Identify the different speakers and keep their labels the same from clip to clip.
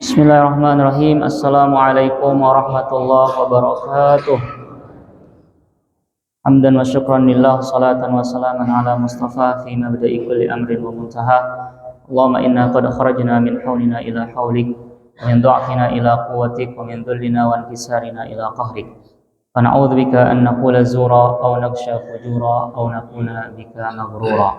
Speaker 1: Bismillahirrahmanirrahim. Assalamualaikum warahmatullahi wabarakatuh. Hamdan wa syukran lillah, salatan wa salaman ala Mustafa fi mabda'i kulli amrin wa muntaha. Allahumma inna qad kharajna min hawlina ila hawlik, wa min du'afina ila quwwatik, wa min dhullina wa inkisarina ila qahrik. Wa na'udzu bika an naqula zura aw naghsha fujura aw nakuna bika maghrura.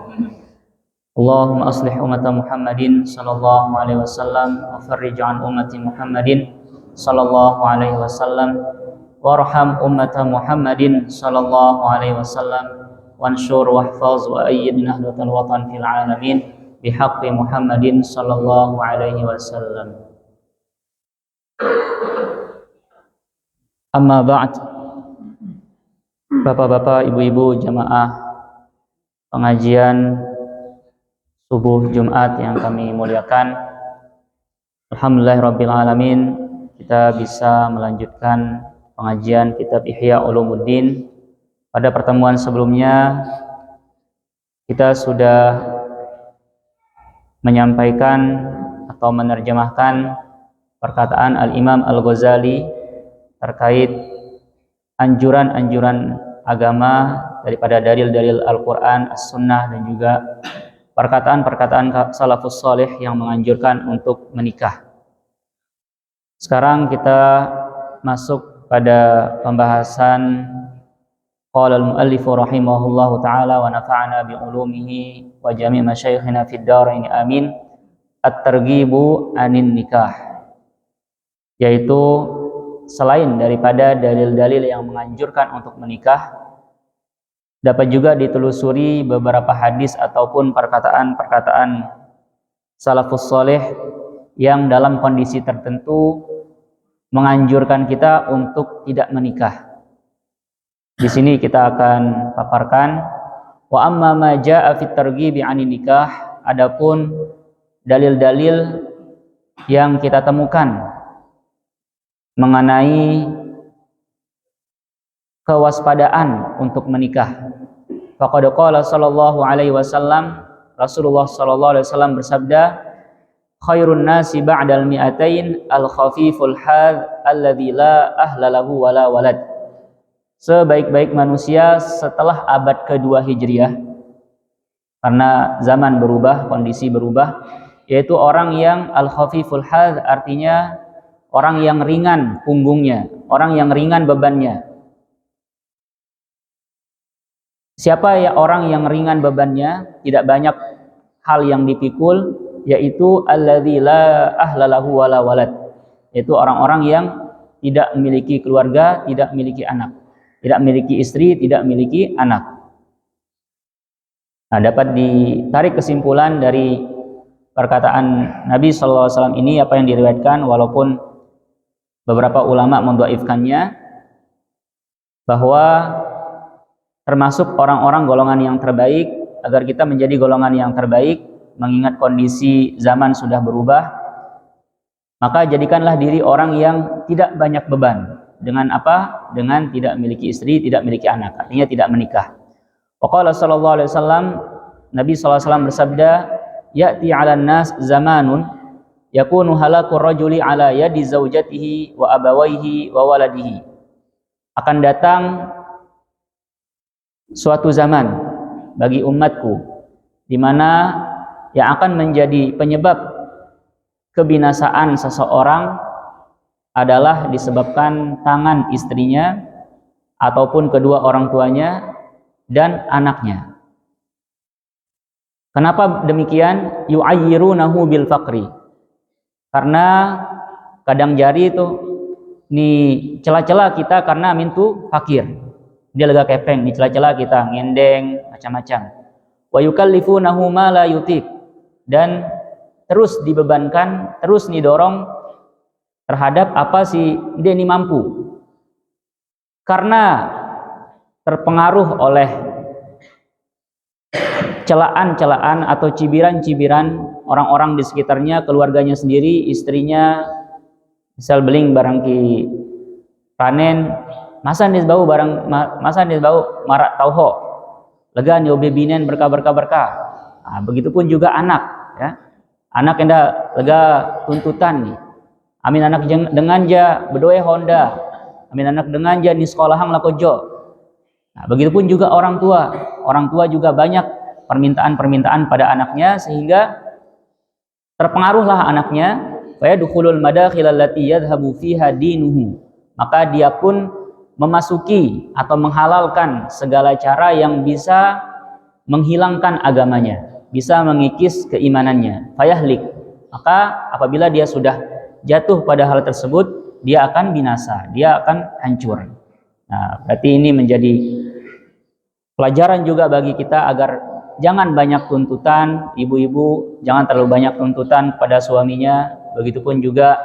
Speaker 1: Allahumma aslih ummata Muhammadin sallallahu alaihi wasallam wa farrij an ummati Muhammadin sallallahu alaihi wasallam warham ummata Muhammadin sallallahu alaihi wasallam wanshur wahfaz wa ayyid nahdlatal watan fil alamin bihaqqi Muhammadin sallallahu alaihi wasallam. Amma ba'd. Bapak-bapak, ibu-ibu jamaah pengajian subuh Jumat yang kami muliakan, Alhamdulillahirabbil alamin, kita bisa melanjutkan pengajian kitab Ihya Ulumuddin. Pada pertemuan sebelumnya kita sudah menyampaikan atau menerjemahkan perkataan Al-Imam Al-Ghazali terkait anjuran-anjuran agama daripada dalil-dalil Al-Quran, As-Sunnah, dan juga perkataan-perkataan salafus salih yang menganjurkan untuk menikah. Sekarang kita masuk pada pembahasan qala al-muallif rahimahullahu taala wa nafa'ana bi ulumihi wa jami' masyayikhina fid dharain amin, at-targhibu anin nikah, yaitu selain daripada dalil-dalil yang menganjurkan untuk menikah, dapat juga ditelusuri beberapa hadis ataupun perkataan-perkataan salafus saleh yang dalam kondisi tertentu menganjurkan kita untuk tidak menikah. Di sini kita akan paparkan wa amma ma jaa fit targhibi 'anin nikah, adapun dalil-dalil yang kita temukan mengenai kewaspadaan untuk menikah. Faqad qala sallallahu alaihi wasallam, Rasulullah sallallahu alaihi wasallam bersabda, khairun nasi ba'dal mi'atain al-khafiful hadh alladzi la ahla lahu wala walad. Sebaik-baik manusia setelah abad kedua Hijriah, karena zaman berubah, kondisi berubah, yaitu orang yang al-khafiful hadh, artinya orang yang ringan punggungnya, orang yang ringan bebannya. Siapa ya orang yang ringan bebannya, tidak banyak hal yang dipikul, yaitu alladzi la ahlalahu wala walad, yaitu orang-orang yang tidak memiliki keluarga, tidak memiliki anak, tidak memiliki istri, tidak memiliki anak. Nah, dapat ditarik kesimpulan dari perkataan Nabi SAW ini, apa yang diriwayatkan, walaupun beberapa ulama mendhaifkannya, bahwa termasuk orang-orang golongan yang terbaik, agar kita menjadi golongan yang terbaik, mengingat kondisi zaman sudah berubah, maka jadikanlah diri orang yang tidak banyak beban. Dengan apa? Dengan tidak memiliki istri, tidak memiliki anak, artinya tidak menikah. Waqala sallallahu alaihi wasallam, Nabi SAW bersabda, ya'ti 'alan nas zamanun yakunu halaqur rajuli ala yadi zaujatihi wa abawaihi wa waladihi. Akan datang suatu zaman bagi umatku di mana yang akan menjadi penyebab kebinasaan seseorang adalah disebabkan tangan istrinya ataupun kedua orang tuanya dan anaknya. Kenapa demikian? Yu'ayyirunahu bil faqri. Karena kadang jari itu nih celah-celah kita karena mintu fakir. Dia lega kepeng, di celah-celah kita ngendeng macam-macam. Wa yukallifunahu ma la yutik, dan terus dibebankan, terus didorong terhadap apa sih dia ini mampu. Karena terpengaruh oleh celaan-celaan atau cibiran-cibiran orang-orang di sekitarnya, keluarganya sendiri, istrinya, misal beling barangki panen, masa nis bau marak tauho, lega nyobe binen berkah. Nah, begitupun juga anak, ya. Anak yang lega tuntutan nih. Amin anak dengan ja bedoe Honda. Amin anak dengan ja ni sekolahan lakojo. Nah, begitupun juga orang tua. Orang tua juga banyak permintaan-permintaan pada anaknya sehingga terpengaruhlah anaknya. Fa yadkhulul madakhil allati yadhhabu fiha dinuhu. Maka dia pun memasuki atau menghalalkan segala cara yang bisa menghilangkan agamanya, bisa mengikis keimanannya. Fayahlik. Maka apabila dia sudah jatuh pada hal tersebut, dia akan binasa, dia akan hancur. Nah, berarti ini menjadi pelajaran juga bagi kita agar jangan banyak tuntutan, ibu-ibu jangan terlalu banyak tuntutan kepada suaminya, begitupun juga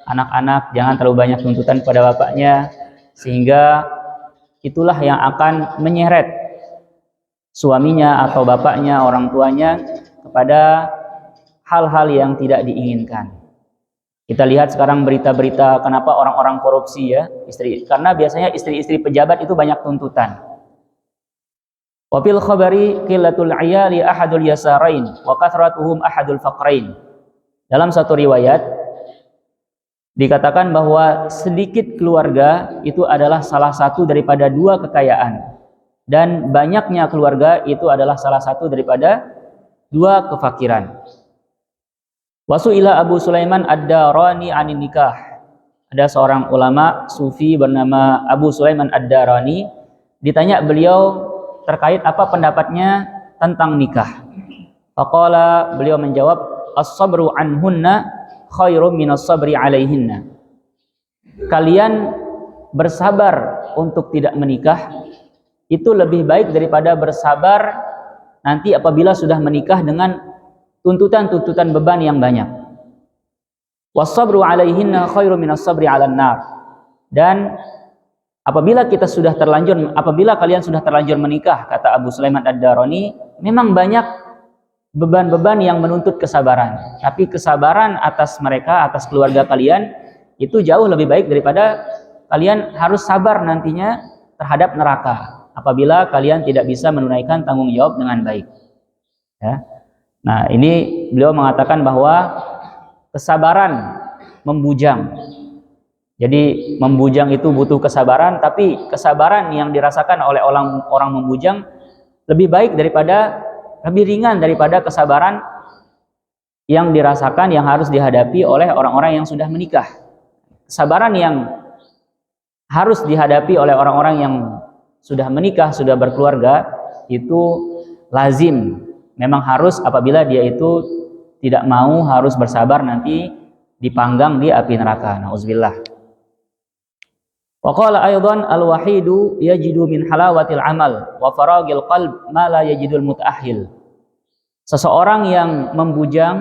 Speaker 1: anak-anak jangan terlalu banyak tuntutan kepada bapaknya, sehingga itulah yang akan menyeret suaminya atau bapaknya, orang tuanya kepada hal-hal yang tidak diinginkan. Kita lihat sekarang berita-berita kenapa orang-orang korupsi ya, karena biasanya istri-istri pejabat itu banyak tuntutan. Wa fil khabari qillatul ayali ahadul yasarain wa kathratuhum ahadul faqrain. Dalam satu riwayat dikatakan bahwa sedikit keluarga itu adalah salah satu daripada dua kekayaan, dan banyaknya keluarga itu adalah salah satu daripada dua kefakiran. Wasu'ila Abu Sulaiman Ad-Darani anin nikah. Ada seorang ulama sufi bernama Abu Sulaiman Ad-Darani, ditanya beliau terkait apa pendapatnya tentang nikah. Faqala, beliau menjawab, as-sabru anhunna khairum minas sabri alaihinna. Kalian bersabar untuk tidak menikah itu lebih baik daripada bersabar nanti apabila sudah menikah dengan tuntutan-tuntutan beban yang banyak. Was-sabru alaihinna khairum minas sabri 'alan nar. Dan apabila kalian sudah terlanjur menikah, kata Abu Sulaiman Ad-Darani, memang banyak beban-beban yang menuntut kesabaran. Tapi kesabaran atas mereka, atas keluarga kalian, itu jauh lebih baik daripada kalian harus sabar nantinya terhadap neraka apabila kalian tidak bisa menunaikan tanggung jawab dengan baik. Ya. Nah, ini beliau mengatakan bahwa kesabaran membujang. Jadi membujang itu butuh kesabaran, tapi kesabaran yang dirasakan oleh orang membujang lebih ringan daripada kesabaran yang dirasakan, yang harus dihadapi oleh orang-orang yang sudah menikah. Kesabaran yang harus dihadapi oleh orang-orang yang sudah menikah, sudah berkeluarga, itu lazim. Memang harus apabila dia itu tidak mau harus bersabar nanti dipanggang di api neraka. Nauzubillah. Wa qala aidan al-wahidu yajidu min halawatil amal wa faragil qalb ma la yajidul mutaahhil. Seseorang yang membujang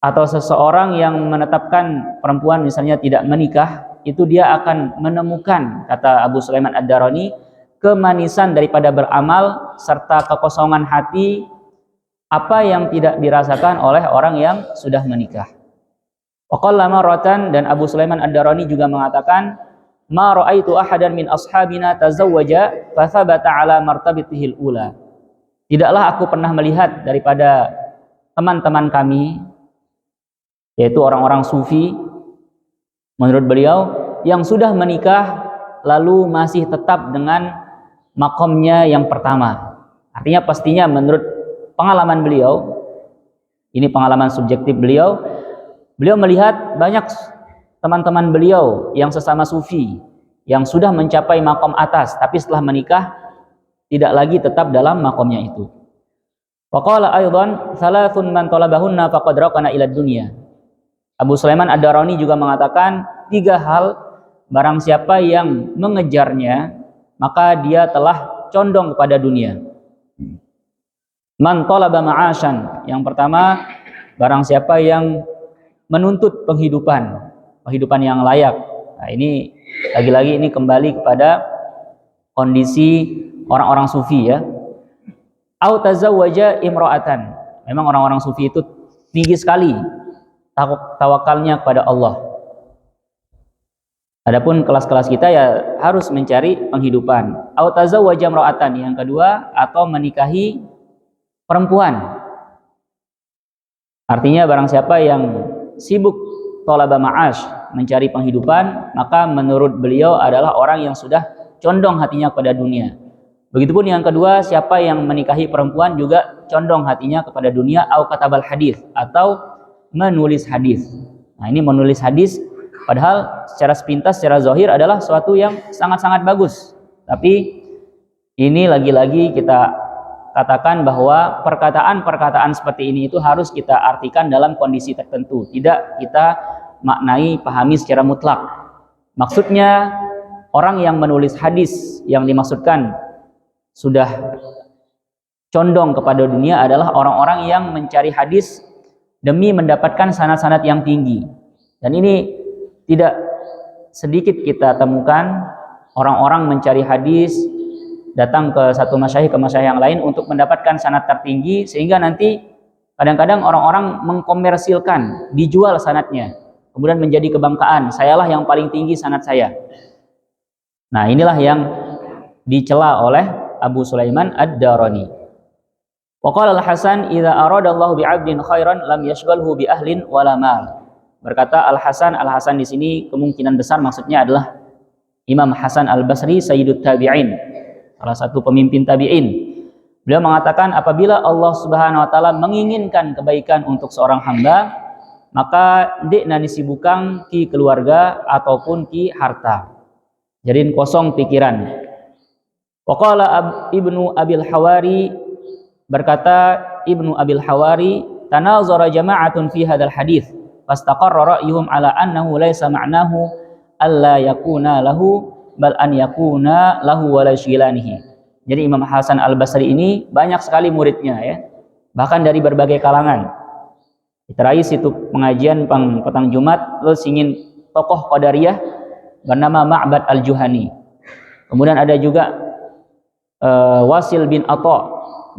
Speaker 1: atau seseorang yang menetapkan perempuan misalnya tidak menikah, itu dia akan menemukan, kata Abu Sulaiman Ad-Darani, kemanisan daripada beramal serta kekosongan hati, apa yang tidak dirasakan oleh orang yang sudah menikah. Waqalla maratan, dan Abu Sulaiman Ad-Darani juga mengatakan, ma ra'aitu ahadan min ashabina tazawwaja fa thabata ala martabatihil ula. Tidaklah aku pernah melihat daripada teman-teman kami, yaitu orang-orang sufi, menurut beliau, yang sudah menikah lalu masih tetap dengan makomnya yang pertama. Artinya pastinya menurut pengalaman beliau, ini pengalaman subjektif beliau melihat banyak teman-teman beliau yang sesama sufi yang sudah mencapai makom atas, tapi setelah menikah tidak lagi tetap dalam makomnya itu. Wa qala aidan thalathun man talabahunna faqad raqana ila dunya. Abu Sulaiman Ad-Darani juga mengatakan 3 hal barang siapa yang mengejarnya maka dia telah condong kepada dunia. Man talaba ma'asyan, yang pertama barang siapa yang menuntut penghidupan yang layak. Nah, ini lagi-lagi ini kembali kepada kondisi orang-orang sufi ya. Au tazawwaja imra'atan. Memang orang-orang sufi itu tinggi sekali tawakalnya kepada Allah. Adapun kelas-kelas kita ya harus mencari penghidupan. Au tazawwaja imra'atan, yang kedua, atau menikahi perempuan. Artinya barang siapa yang sibuk talaba ma'ash, mencari penghidupan, maka menurut beliau adalah orang yang sudah condong hatinya kepada dunia. Begitupun yang kedua, siapa yang menikahi perempuan juga condong hatinya kepada dunia, au katabal hadis, atau menulis hadis. Nah, ini menulis hadis padahal secara sepintas, secara zahir adalah suatu yang sangat-sangat bagus. Tapi ini lagi-lagi kita katakan bahwa perkataan-perkataan seperti ini itu harus kita artikan dalam kondisi tertentu, tidak kita maknai, pahami secara mutlak. Maksudnya orang yang menulis hadis yang dimaksudkan sudah condong kepada dunia adalah orang-orang yang mencari hadis demi mendapatkan sanad-sanad yang tinggi. Dan ini tidak sedikit kita temukan orang-orang mencari hadis, datang ke satu masyayikh ke masyayikh yang lain untuk mendapatkan sanad tertinggi, sehingga nanti kadang-kadang orang-orang mengkomersilkan, dijual sanadnya, kemudian menjadi kebanggaan, sayalah yang paling tinggi sanad saya. Nah, inilah yang dicela oleh Abu Sulaiman Ad-Darani. Wa qala Al-Hasan, "Idza aradallahu bi'abdin khairan lam yashghalhu bi ahlin wala mal." Berkata Al-Hasan di sini kemungkinan besar maksudnya adalah Imam Hasan Al-Basri, Sayyidut Tabi'in, salah satu pemimpin tabi'in. Beliau mengatakan, apabila Allah Subhanahu wa taala menginginkan kebaikan untuk seorang hamba, maka dekna disibukkan ki keluarga ataupun ki harta. Jadiin kosong pikiran. Waqala Ibnu Abil Hawari, berkata Ibnu Abil Hawari, tanazara jama'atun fi hadzal hadis fastaqarra ra'yuhum ala annahu laisa ma'nahu alla yakuna lahu bal an yakuna lahu wala syilanihi. Jadi Imam Hasan Al-Basri ini banyak sekali muridnya, ya, bahkan dari berbagai kalangan. Terakhir situ pengajian petang Jumat, terus ingin tokoh Qadariyah bernama Ma'bad Al-Juhani. Kemudian ada juga Wasil bin Atha.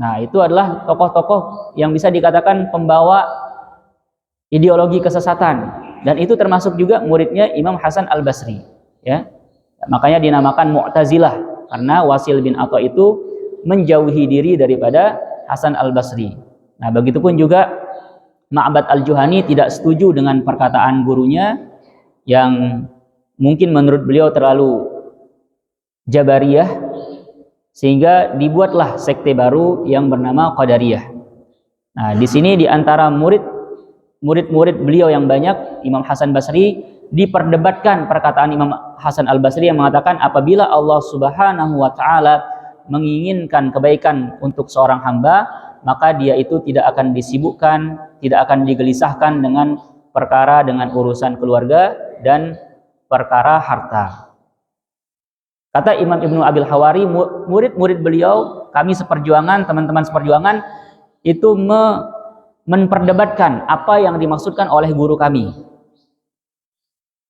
Speaker 1: Nah, itu adalah tokoh-tokoh yang bisa dikatakan pembawa ideologi kesesatan, dan itu termasuk juga muridnya Imam Hasan Al-Basri, ya. Makanya dinamakan Mu'tazilah, karena Wasil bin Atha itu menjauhi diri daripada Hasan Al-Basri. Nah, begitupun juga Ma'bad Al-Juhani tidak setuju dengan perkataan gurunya yang mungkin menurut beliau terlalu Jabariyah, sehingga dibuatlah sekte baru yang bernama Qadariyah. Nah, di sini di antara murid-murid beliau yang banyak, Imam Hasan Basri, diperdebatkan perkataan Imam Hasan Al-Basri yang mengatakan apabila Allah Subhanahu wa taala menginginkan kebaikan untuk seorang hamba, maka dia itu tidak akan disibukkan, tidak akan digelisahkan dengan urusan keluarga dan perkara harta. Kata Imam Ibnu Abil Hawari, murid-murid beliau, kami seperjuangan, teman-teman seperjuangan itu memperdebatkan apa yang dimaksudkan oleh guru kami.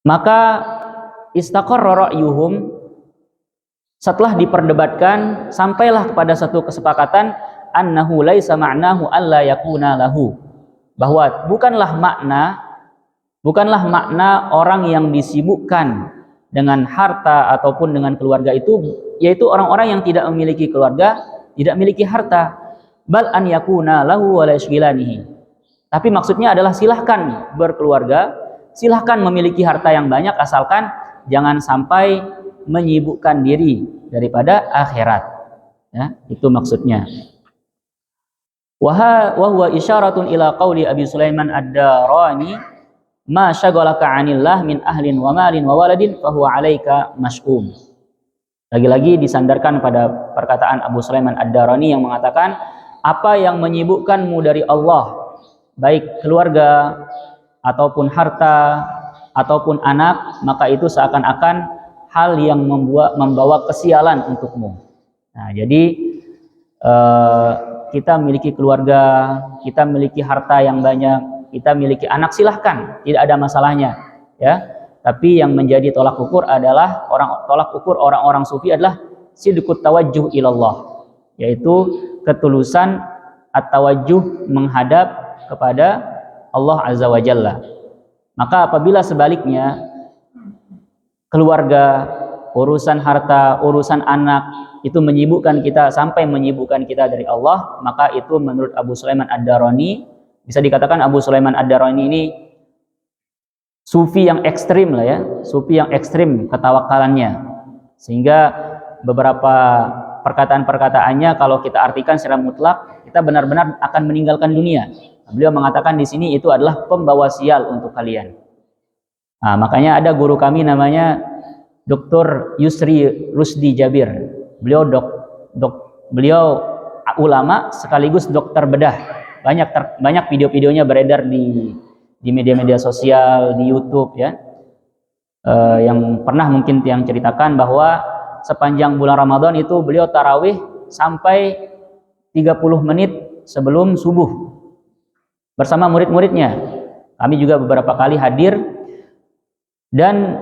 Speaker 1: Maka istaqarra ra'yuhum, setelah diperdebatkan sampailah kepada satu kesepakatan, annahu laisa ma'nahu alla yakuna lahu, bahwa bukanlah makna orang yang disibukkan dengan harta ataupun dengan keluarga itu, yaitu orang-orang yang tidak memiliki keluarga, tidak memiliki harta, bal an yakuna lahu wa la yashghilanihi. Tapi maksudnya adalah silahkan berkeluarga, silahkan memiliki harta yang banyak, asalkan jangan sampai menyibukkan diri daripada akhirat. Ya, itu maksudnya. Wa huwa isyaratun ila qauli Abi Sulaiman Ad-Darani, ma syaghalaka 'anillah min ahlin wa malin wa waladin fa huwa 'alaika mas'um. Lagi-lagi disandarkan pada perkataan Abu Sulaiman Ad-Darani yang mengatakan, apa yang menyibukkanmu dari Allah, baik keluarga ataupun harta ataupun anak, maka itu seakan-akan hal yang membawa kesialan untukmu. Nah, jadi kita memiliki keluarga, kita memiliki harta yang banyak, kita memiliki anak, silahkan, tidak ada masalahnya, ya. Tapi yang menjadi tolak ukur orang-orang sufi adalah sidqut tawajjuh ilallah, yaitu ketulusan at-tawajjuh, menghadap kepada Allah Azza wa Jalla. Maka apabila sebaliknya keluarga, urusan harta, urusan anak itu menyibukkan kita sampai menyibukkan kita dari Allah, maka itu menurut Abu Sulaiman Ad-Darani, bisa dikatakan Abu Sulaiman Ad-Darani ini sufi yang ekstrim lah ya, sufi yang ekstrim ketawakalannya, sehingga beberapa perkataan-perkataannya kalau kita artikan secara mutlak, kita benar-benar akan meninggalkan dunia. Beliau mengatakan di sini itu adalah pembawa sial untuk kalian. Nah, makanya ada guru kami namanya Dr. Yusri Rusdi Jabir. Beliau ulama sekaligus dokter bedah. Banyak video-videonya beredar di media-media sosial, di YouTube ya. Yang pernah mungkin yang ceritakan bahwa sepanjang bulan Ramadan itu beliau tarawih sampai 30 menit sebelum subuh bersama murid-muridnya. Kami juga beberapa kali hadir, dan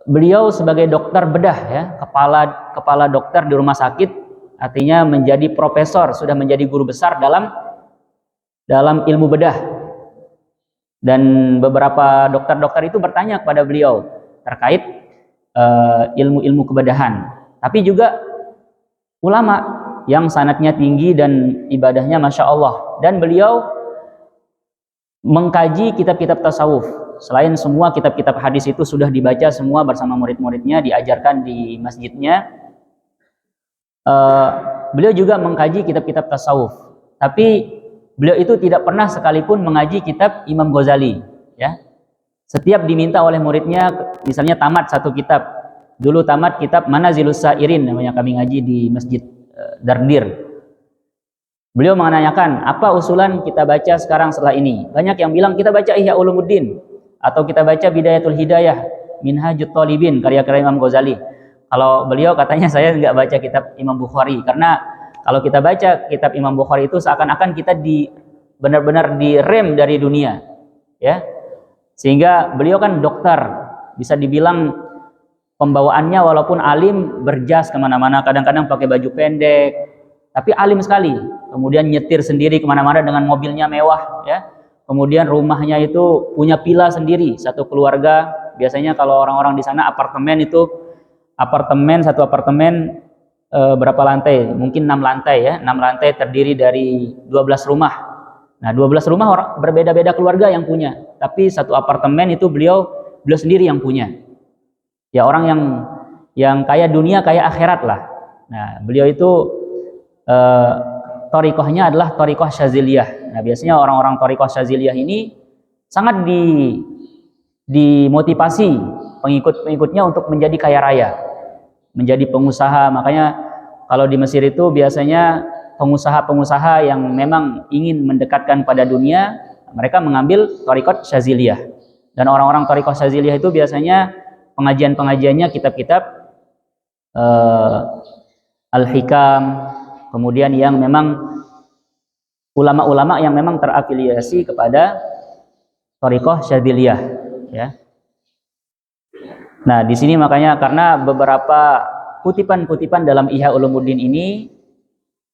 Speaker 1: beliau sebagai dokter bedah ya, kepala dokter di rumah sakit, artinya menjadi profesor, sudah menjadi guru besar dalam ilmu bedah. Dan beberapa dokter-dokter itu bertanya kepada beliau terkait ilmu-ilmu kebedahan. Tapi juga ulama yang sanadnya tinggi dan ibadahnya Masya Allah. Dan beliau mengkaji kitab-kitab tasawuf. Selain semua kitab-kitab hadis itu sudah dibaca semua bersama murid-muridnya, diajarkan di masjidnya, beliau juga mengkaji kitab-kitab tasawuf. Tapi beliau itu tidak pernah sekalipun mengaji kitab Imam Ghazali ya. Setiap diminta oleh muridnya, misalnya tamat satu kitab, dulu tamat kitab Manazilus Sairin, namanya kami ngaji di Masjid Dardir. Beliau menanyakan, apa usulan kita baca sekarang setelah ini? Banyak yang bilang kita baca Ihya Ulumuddin, atau kita baca Bidayatul Hidayah, Minhajut Thalibin, karya-karya Imam Ghazali. Kalau beliau katanya saya nggak baca kitab Imam Bukhari, karena kalau kita baca kitab Imam Bukhari itu seakan-akan kita benar-benar direm dari dunia, ya. Sehingga beliau kan dokter, bisa dibilang pembawaannya walaupun alim, berjas kemana-mana, kadang-kadang pakai baju pendek, tapi alim sekali. Kemudian nyetir sendiri kemana-mana dengan mobilnya mewah, ya. Kemudian rumahnya itu punya villa sendiri, satu keluarga. Biasanya kalau orang-orang di sana satu apartemen berapa lantai? Mungkin 6 lantai ya. 6 lantai terdiri dari 12 rumah. Nah, 12 rumah berbeda-beda keluarga yang punya. Tapi satu apartemen itu beliau sendiri yang punya. Ya, orang yang kaya dunia, kaya akhirat lah. Nah, beliau itu thariqahnya adalah thariqah Syaziliyah. Nah, biasanya orang-orang thariqah Syaziliyah ini sangat dimotivasi pengikut-pengikutnya untuk menjadi kaya raya, menjadi pengusaha. Makanya kalau di Mesir itu biasanya pengusaha-pengusaha yang memang ingin mendekatkan pada dunia, mereka mengambil thariqah Syaziliyah. Dan orang-orang thariqah Syaziliyah itu biasanya pengajian-pengajiannya kitab-kitab Al-Hikam, kemudian yang memang ulama-ulama yang memang terafiliasi kepada thariqah Syadziliyah ya. Nah, di sini makanya karena beberapa kutipan-kutipan dalam Ihya Ulumuddin ini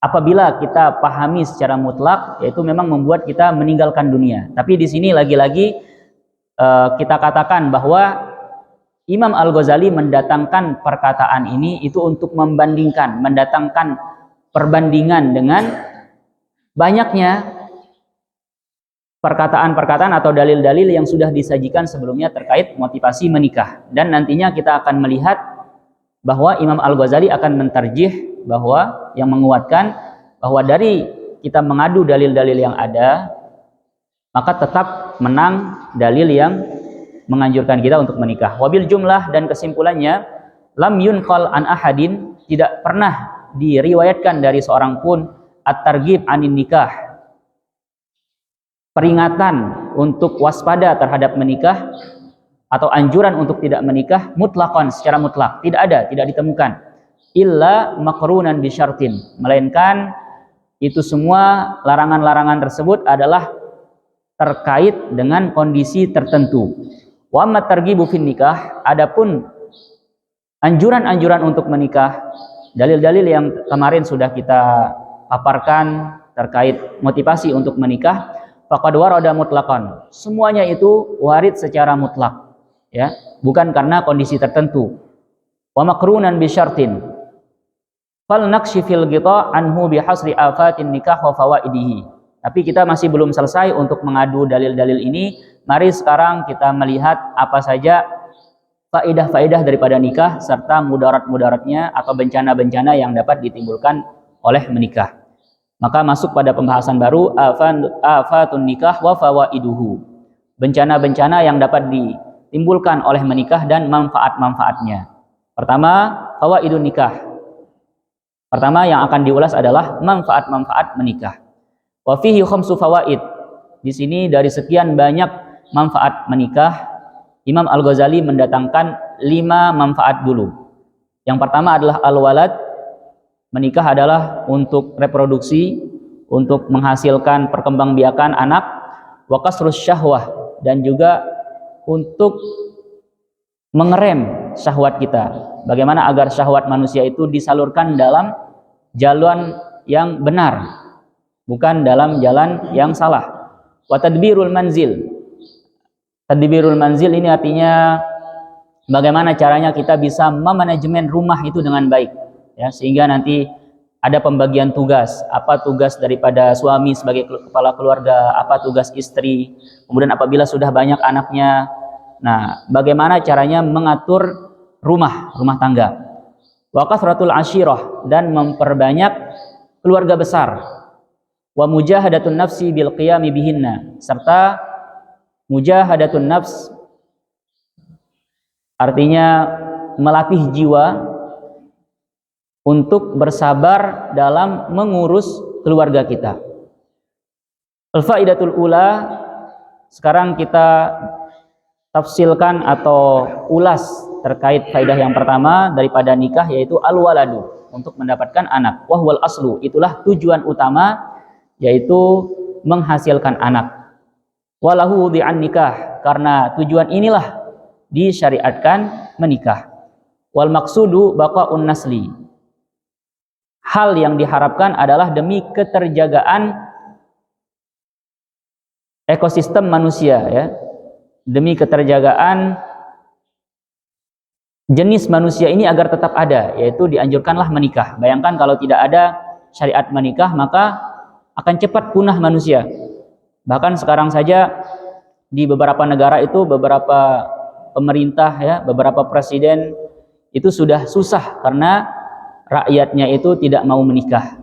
Speaker 1: apabila kita pahami secara mutlak, yaitu memang membuat kita meninggalkan dunia. Tapi di sini lagi-lagi kita katakan bahwa Imam Al-Ghazali mendatangkan perkataan ini itu untuk mendatangkan perbandingan dengan banyaknya perkataan-perkataan atau dalil-dalil yang sudah disajikan sebelumnya terkait motivasi menikah. Dan nantinya kita akan melihat bahwa Imam Al-Ghazali akan mentarjih, bahwa yang menguatkan bahwa dari kita mengadu dalil-dalil yang ada, maka tetap menang dalil yang menganjurkan kita untuk menikah. Wabil jumlah, dan kesimpulannya, lam yunqal an ahadin, tidak pernah diriwayatkan dari seorang pun at-targhib anin nikah, peringatan untuk waspada terhadap menikah atau anjuran untuk tidak menikah mutlaqan, secara mutlak, tidak ditemukan, illa maqrunan bi syartin, melainkan itu semua larangan-larangan tersebut adalah terkait dengan kondisi tertentu. Wa amma targhibu fin nikah, adapun anjuran-anjuran untuk menikah, dalil-dalil yang kemarin sudah kita paparkan terkait motivasi untuk menikah, faqad warada mutlaqan, semuanya itu warid secara mutlak ya, bukan karena kondisi tertentu. Wa maqrunan bi syartin fal nakshifil ghita anhu bi hasri afatin nikah wa fawaidihi, Tapi kita masih belum selesai untuk mengadu dalil-dalil ini. Mari sekarang kita melihat apa saja faedah-faedah daripada nikah serta mudarat-mudaratnya atau bencana-bencana yang dapat ditimbulkan oleh menikah. Maka masuk pada pembahasan baru, afatun nikah wa fawaiduhu. Bencana-bencana yang dapat ditimbulkan oleh menikah dan manfaat-manfaatnya. Pertama, fawaidun nikah. Pertama yang akan diulas adalah manfaat-manfaat menikah. Wa fihi khamsu fawaid. Di sini dari sekian banyak manfaat menikah, Imam Al-Ghazali mendatangkan 5 manfaat dulu. Yang pertama adalah al-walad. Menikah adalah untuk reproduksi, untuk menghasilkan perkembangbiakan anak, wa kasrus syahwah, dan juga untuk mengerem syahwat kita. Bagaimana agar syahwat manusia itu disalurkan dalam jalan yang benar, bukan dalam jalan yang salah. Wa tadbirul manzil. Tadbirul manzil ini artinya bagaimana caranya kita bisa memanajemen rumah itu dengan baik, ya, sehingga nanti ada pembagian tugas, apa tugas daripada suami sebagai kepala keluarga, apa tugas istri, kemudian apabila sudah banyak anaknya, nah bagaimana caranya mengatur rumah tangga. Wa kasratul ashirah, dan memperbanyak keluarga besar. Wa mujahadatun nafsi bil qiyami bihinna, serta mujahadatun nafs artinya melatih jiwa untuk bersabar dalam mengurus keluarga kita. Al-faidatul ula, sekarang kita tafsilkan atau ulas terkait faidah yang pertama daripada nikah, yaitu al-waladu, untuk mendapatkan anak. Wahwal aslu, itulah tujuan utama, yaitu menghasilkan anak. Walahu di'an nikah, karena tujuan inilah disyariatkan menikah. Wal maksudu baqa'un nasli, hal yang diharapkan adalah demi keterjagaan ekosistem manusia, ya, demi keterjagaan jenis manusia ini agar tetap ada, yaitu dianjurkanlah menikah. Bayangkan kalau tidak ada syariat menikah, maka akan cepat punah manusia. Bahkan sekarang saja di beberapa negara itu, beberapa pemerintah, ya, beberapa presiden itu sudah susah karena rakyatnya itu tidak mau menikah.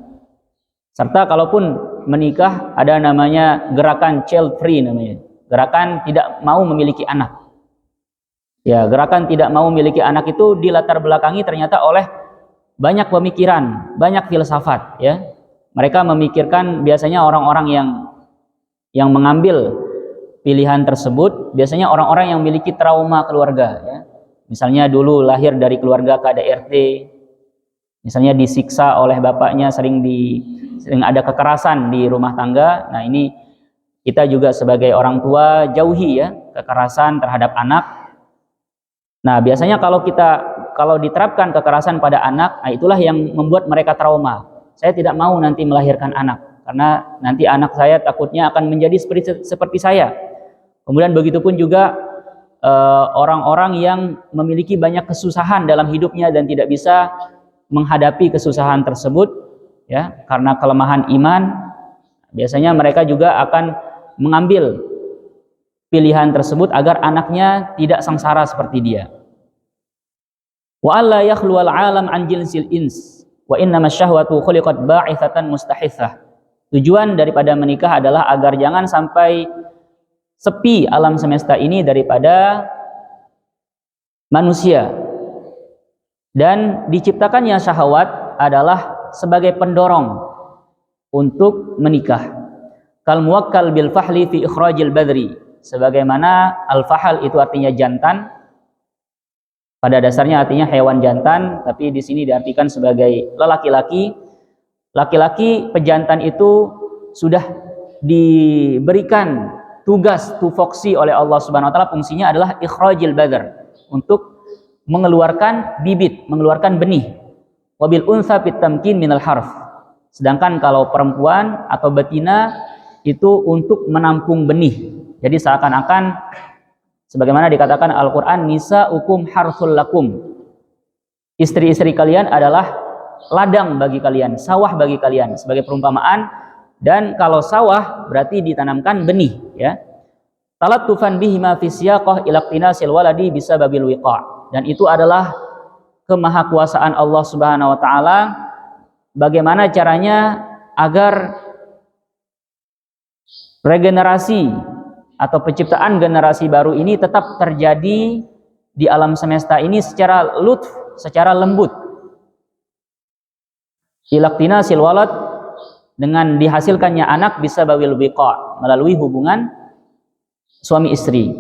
Speaker 1: Serta kalaupun menikah, ada namanya gerakan child free namanya. Gerakan tidak mau memiliki anak. Ya, gerakan tidak mau memiliki anak itu dilatar belakangi ternyata oleh banyak pemikiran, banyak filsafat, ya. Mereka memikirkan, biasanya orang-orang yang mengambil pilihan tersebut biasanya orang-orang yang memiliki trauma keluarga, ya. Misalnya dulu lahir dari keluarga KDRT, misalnya disiksa oleh bapaknya, sering ada kekerasan di rumah tangga. Nah, ini kita juga sebagai orang tua jauhi, ya, kekerasan terhadap anak. Nah, biasanya kalau diterapkan kekerasan pada anak, nah itulah yang membuat mereka trauma. Saya tidak mau nanti melahirkan anak, karena nanti anak saya takutnya akan menjadi seperti saya. Kemudian begitupun juga orang-orang yang memiliki banyak kesusahan dalam hidupnya dan tidak bisa menghadapi kesusahan tersebut, ya, karena kelemahan iman, biasanya mereka juga akan mengambil pilihan tersebut agar anaknya tidak sengsara seperti dia. Wa alla yakhluwal alam an jinsil ins wa innamas syahwatu khuliqat ba'ithatan mustahithah. Tujuan daripada menikah adalah agar jangan sampai sepi alam semesta ini daripada manusia. Dan diciptakannya syahwat adalah sebagai pendorong untuk menikah. Kal muwakkal bil fahli fi ikhrajil badri, sebagaimana al-fahal itu artinya jantan. Pada dasarnya artinya hewan jantan, tapi di sini diartikan sebagai lelaki-laki. Laki-laki pejantan itu sudah diberikan tugas, tufoksi oleh Allah Subhanahu wa taala, fungsinya adalah ikhrajil badr, untuk mengeluarkan bibit, mengeluarkan benih. Wabil unsa fit tamkin minal harf. Sedangkan kalau perempuan atau betina itu untuk menampung benih. Jadi seakan-akan sebagaimana dikatakan Al-Qur'an, nisaukum harsul lakum. Istri-istri kalian adalah ladang bagi kalian, sawah bagi kalian. Sebagai perumpamaan, Dan kalau sawah berarti ditanamkan benih, ya. Talattufan bihima fi siyaqah ila iqtinasil waladi bisababil wiqa'. Dan itu adalah kemahakuasaan Allah Subhanahu wa taala, bagaimana caranya agar regenerasi atau penciptaan generasi baru ini tetap terjadi di alam semesta ini secara lutf, secara lembut. Ila iqtinasil walad, dengan dihasilkannya anak bisababil wiqa', melalui hubungan suami istri.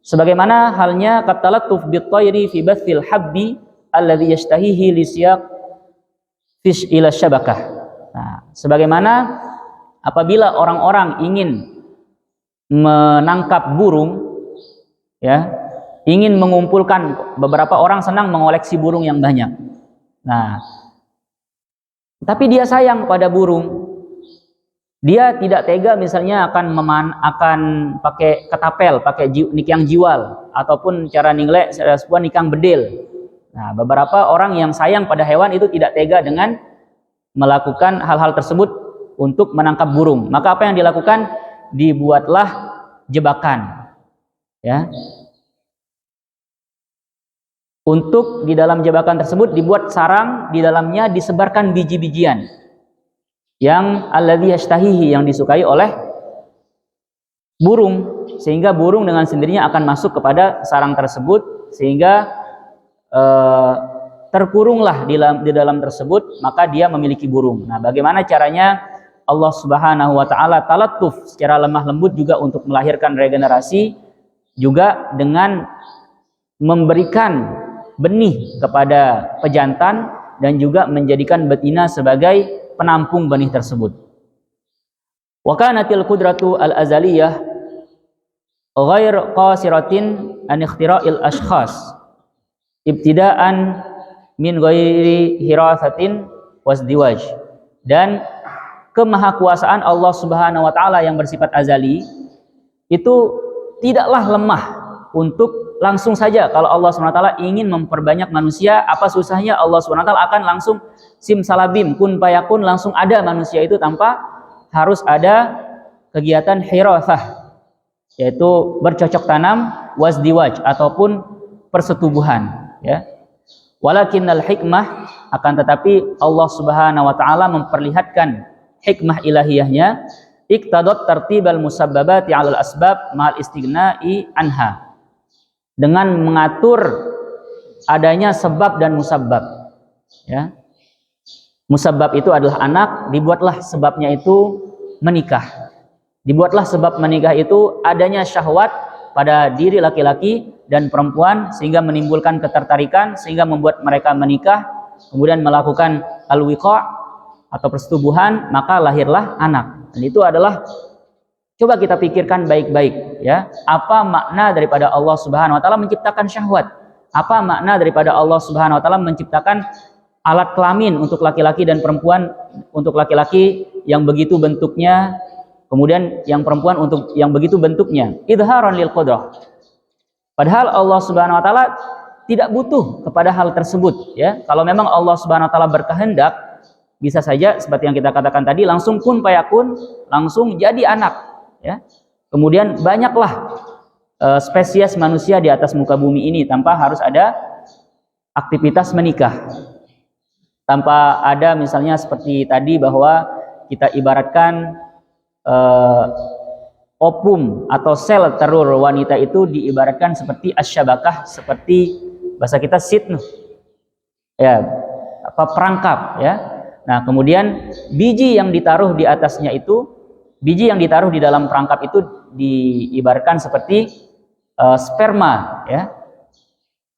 Speaker 1: Sebagaimana halnya katalattuf bit-tayri fi bathil habbi alladhi yashtahihi li siyaq fish ila syabakah. Nah, sebagaimana apabila orang-orang ingin menangkap burung, ya, ingin mengumpulkan, beberapa orang senang mengoleksi burung yang banyak. Nah, tapi dia sayang pada burung. Dia tidak tega misalnya akan pakai ketapel, pakai nikang jiwal, ataupun cara ningle sebuah nikang bedil. Nah, beberapa orang yang sayang pada hewan itu tidak tega dengan melakukan hal-hal tersebut untuk menangkap burung. Maka apa yang dilakukan? Dibuatlah jebakan, ya. Untuk di dalam jebakan tersebut dibuat sarang, di dalamnya disebarkan biji-bijian yang alladzi yashtahihi, yang disukai oleh burung, sehingga burung dengan sendirinya akan masuk kepada sarang tersebut, sehingga terkurunglah di dalam tersebut, maka dia memiliki burung. Nah, bagaimana caranya Allah Subhanahu wa taala talattuf secara lemah lembut juga untuk melahirkan regenerasi, juga dengan memberikan benih kepada pejantan dan juga menjadikan betina sebagai penampung benih tersebut. Wa kanatil qudratu al-azaliyah ghair qasiratin an ikhtira'il ashkhas ibtida'an min ghairi hirasatin wasdiwaj. Dan kemahakuasaan Allah Subhanahu wa taala yang bersifat azali itu tidaklah lemah untuk langsung saja kalau Allah Subhanahu wa taala ingin memperbanyak manusia, apa susahnya Allah Subhanahu wa taala akan langsung simsalabim, kun payakun, langsung ada manusia itu tanpa harus ada kegiatan hirasah, yaitu bercocok tanam, wasdiwaj, ataupun persetubuhan, ya. Walakinnal hikmah, akan tetapi Allah Subhanahu wa taala memperlihatkan hikmah ilahiyahnya, iqtadat tartibal musabbabati 'alal asbab ma'al istighna'i anha, dengan mengatur adanya sebab dan musabbab, ya. Musabbab itu adalah anak, dibuatlah sebabnya itu menikah. Dibuatlah sebab menikah itu adanya syahwat pada diri laki-laki dan perempuan, sehingga menimbulkan ketertarikan, sehingga membuat mereka menikah, kemudian melakukan al-wiqa' atau persetubuhan, maka lahirlah anak. Dan itu adalah, coba kita pikirkan baik-baik, ya, apa makna daripada Allah Subhanahu wa taala menciptakan syahwat? Apa makna daripada Allah Subhanahu wa taala menciptakan alat kelamin untuk laki-laki dan perempuan, untuk laki-laki yang begitu bentuknya, kemudian yang perempuan untuk yang begitu bentuknya, idharon lil qudrah. Padahal Allah Subhanahu wa taala tidak butuh kepada hal tersebut, ya. Kalau memang Allah Subhanahu wa taala berkehendak, bisa saja seperti yang kita katakan tadi, langsung kun payakun, langsung jadi anak, ya. Kemudian banyaklah spesies manusia di atas muka bumi ini tanpa harus ada aktivitas menikah. Tanpa ada misalnya seperti tadi bahwa kita ibaratkan opum atau sel telur wanita itu diibaratkan seperti asyabakah, seperti bahasa kita sitn, ya, apa, perangkap, ya. Nah, kemudian biji yang ditaruh di atasnya itu, biji yang ditaruh di dalam perangkap itu diibaratkan seperti sperma, ya.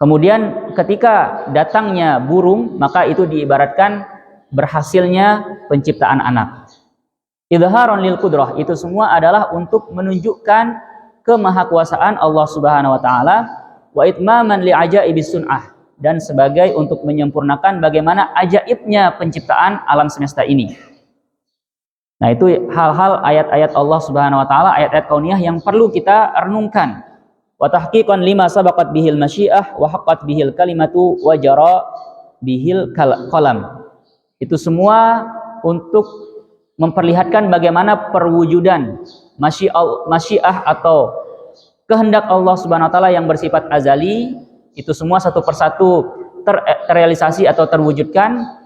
Speaker 1: Kemudian ketika datangnya burung, maka itu diibaratkan berhasilnya penciptaan anak. Idharon lil qudrah, itu semua adalah untuk menunjukkan kemahakuasaan Allah Subhanahu wa taala, wa itmaman li ajaibis sun'ah, dan sebagai untuk menyempurnakan bagaimana ajaibnya penciptaan alam semesta ini. Nah, itu hal-hal ayat-ayat Allah Subhanahu wa taala, ayat-ayat kauniyah yang perlu kita renungkan. Wa tahqiqan lima sabaqat bihil masyiah wa haqqat bihil kalimatu wa jara bihil qalam. Itu semua untuk memperlihatkan bagaimana perwujudan masyiah atau kehendak Allah Subhanahu wa taala yang bersifat azali itu semua satu persatu terrealisasi atau terwujudkan.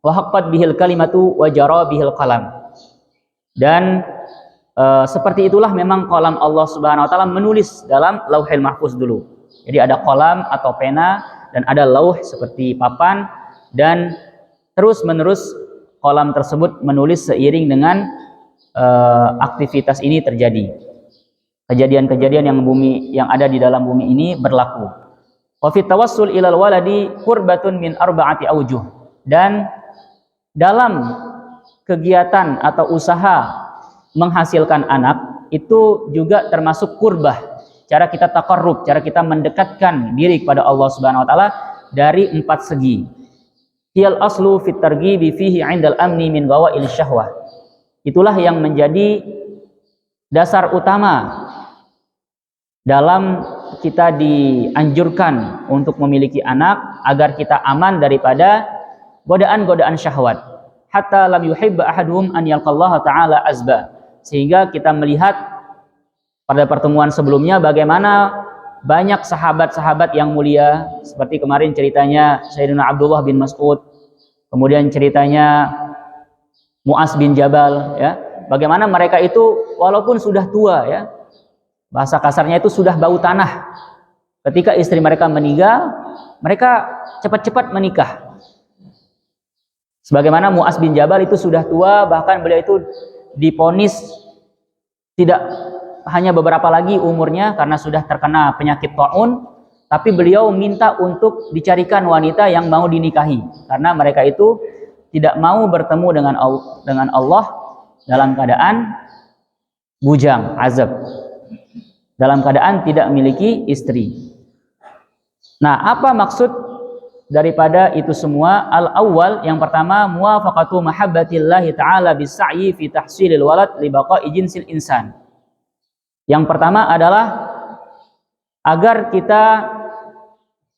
Speaker 1: Wa haqqat bihil kalimatu wa jara bihil qalam. Dan seperti itulah memang qalam Allah Subhanahu wa taala menulis dalam Lauhil Mahfuz dulu. Jadi ada qalam atau pena dan ada lauh seperti papan, dan terus menerus qalam tersebut menulis seiring dengan aktivitas ini terjadi. Kejadian-kejadian yang ada di dalam bumi ini berlaku. Wa fit tawassul ilal waladi qurbatun min arba'ati aujuh. Dan dalam kegiatan atau usaha menghasilkan anak itu juga termasuk kurbah. Cara kita taqarrub, cara kita mendekatkan diri kepada Allah Subhanahu wa taala dari 4 segi. Hiyal aslu fit targhibi fihi 'indal amni min ghawail syahwah. Itulah yang menjadi dasar utama dalam kita dianjurkan untuk memiliki anak agar kita aman daripada godaan-godaan syahwat. Hatta lam yuhibba ahaduhum an yalqallaha ta'ala azba. Sehingga kita melihat pada pertemuan sebelumnya bagaimana banyak sahabat-sahabat yang mulia, seperti kemarin ceritanya Sayyidina Abdullah bin Mas'ud, kemudian ceritanya Mu'az bin Jabal, ya. Bagaimana mereka itu walaupun sudah tua, ya, bahasa kasarnya itu sudah bau tanah. Ketika istri mereka meninggal, mereka cepat-cepat menikah. Sebagaimana Mu'az bin Jabal itu sudah tua, bahkan beliau itu divonis tidak hanya beberapa lagi umurnya karena sudah terkena penyakit taun, tapi beliau minta untuk dicarikan wanita yang mau dinikahi karena mereka itu tidak mau bertemu dengan Allah dalam keadaan bujang, azab, dalam keadaan tidak memiliki istri. Nah, apa maksud daripada itu semua? Al-awwal, yang pertama, muwafaqatu mahabbatillahi ta'ala bis-sa'yi fi tahsilil walad li baqa'i jinsil insan. Yang pertama adalah agar kita